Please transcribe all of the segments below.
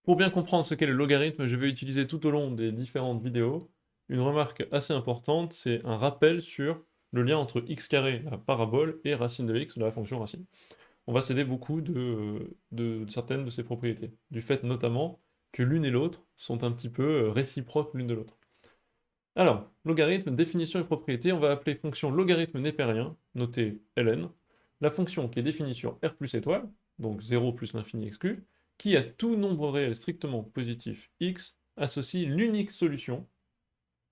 Pour bien comprendre ce qu'est le logarithme, je vais utiliser tout au long des différentes vidéos une remarque assez importante, c'est un rappel sur le lien entre x carré, la parabole, et racine de x, la fonction racine. On va s'aider beaucoup de certaines de ces propriétés, du fait notamment que l'une et l'autre sont un petit peu réciproques l'une de l'autre. Alors, logarithme, définition et propriété, on va appeler fonction logarithme népérien, noté ln, la fonction qui est définie sur r plus étoile, donc 0 plus l'infini exclu, qui à tout nombre réel strictement positif x associe l'unique solution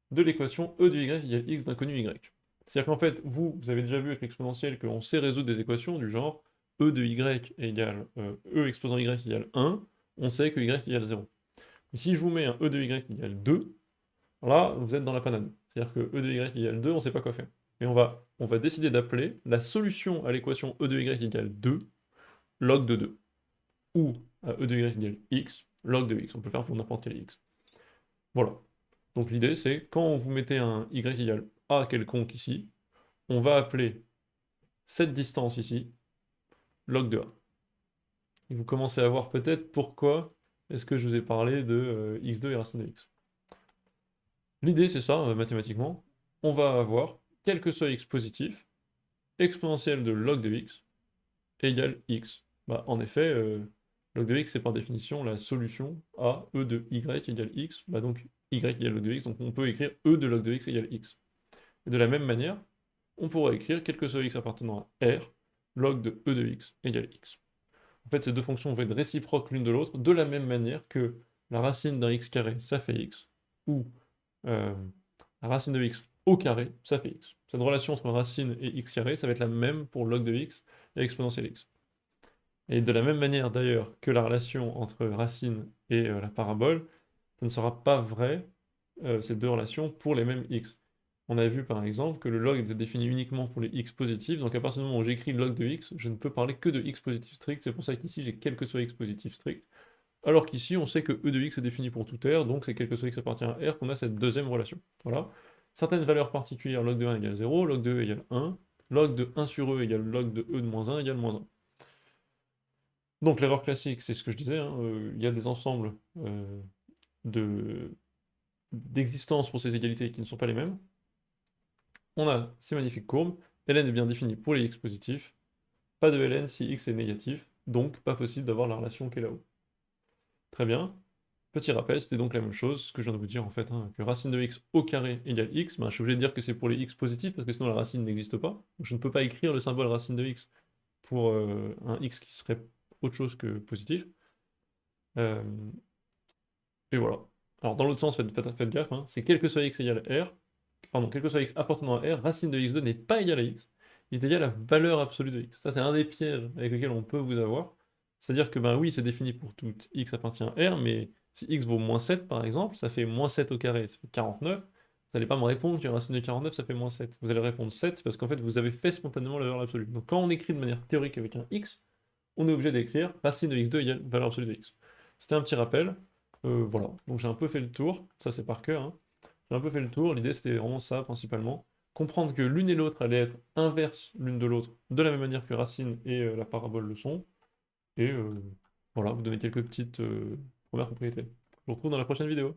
de l'équation e de y égale x d'inconnu y. C'est-à-dire qu'en fait, vous avez déjà vu avec l'exponentielle qu'on sait résoudre des équations du genre e de y égale e exposant y égale 1, on sait que y égale 0. Mais si je vous mets un e de y égale 2, là, vous êtes dans la panade. C'est-à-dire que e de y égale 2, on ne sait pas quoi faire. Et on va décider d'appeler la solution à l'équation e de y égale 2, log de 2. Ou à e de y égale x, log de x. On peut le faire pour n'importe quel x. Voilà. Donc l'idée, c'est quand vous mettez un y égale a quelconque ici, on va appeler cette distance ici log de a. Et vous commencez à voir peut-être pourquoi est-ce que je vous ai parlé de x2 et racine de x. L'idée, c'est ça, mathématiquement. On va avoir, quel que soit x positif, exponentielle de log de x égale x. Bah, en effet, log de x, c'est par définition la solution à e de y égale x. Bah, donc y égale log de x, donc on peut écrire e de log de x égale x. Et de la même manière, on pourra écrire, quel que soit x appartenant à R, log de e de x égale x. En fait, ces deux fonctions vont être réciproques l'une de l'autre, de la même manière que la racine d'un x carré, ça fait x, ou euh, la racine de x au carré, ça fait x. Cette relation entre racine et x carré, ça va être la même pour log de x et exponentielle x. Et de la même manière d'ailleurs que la relation entre racine et la parabole, ça ne sera pas vrai, ces deux relations, pour les mêmes x. On a vu par exemple que le log était défini uniquement pour les x positifs, donc à partir du moment où j'écris log de x, je ne peux parler que de x positif strict, c'est pour ça qu'ici j'ai quel que soit x positif strict, alors qu'ici on sait que e de x est défini pour tout R, donc c'est quel que soit x appartient à R qu'on a cette deuxième relation. Voilà. Certaines valeurs particulières, log de 1 égale 0, log de e égale 1, log de 1 sur e égale log de e de moins 1 égale moins 1. Donc l'erreur classique, c'est ce que je disais, hein, il y a des ensembles de d'existence pour ces égalités qui ne sont pas les mêmes. On a ces magnifiques courbes, ln est bien définie pour les x positifs, pas de ln si x est négatif, donc pas possible d'avoir la relation qui est là-haut. Très bien. Petit rappel, c'était donc la même chose, ce que je viens de vous dire en fait, hein, que racine de x au carré égale x, ben, je suis obligé de dire que c'est pour les x positifs, parce que sinon la racine n'existe pas. Donc je ne peux pas écrire le symbole racine de x pour un x qui serait autre chose que positif. Euh, et voilà. Alors dans l'autre sens, faites gaffe, hein, c'est quel que soit x égale r, pardon, quel que soit x appartenant à R, racine de x2 n'est pas égal à x, il est égal à la valeur absolue de x. Ça, c'est un des pièges avec lesquels on peut vous avoir. C'est-à-dire que, ben oui, c'est défini pour tout x appartient à R, mais si x vaut moins 7, par exemple, ça fait moins 7 au carré, ça fait 49. Vous n'allez pas me répondre que racine de 49, ça fait moins 7. Vous allez répondre 7, parce qu'en fait, vous avez fait spontanément la valeur absolue. Donc quand on écrit de manière théorique avec un x, on est obligé d'écrire racine de x2 égale valeur absolue de x. C'était un petit rappel. Voilà, donc j'ai un peu fait le tour, ça c'est par cœur, hein. J'ai un peu fait le tour, l'idée c'était vraiment ça principalement. Comprendre que l'une et l'autre allaient être inverses l'une de l'autre, de la même manière que racine et la parabole le sont. Et voilà, vous donner quelques petites premières propriétés. Je vous retrouve dans la prochaine vidéo.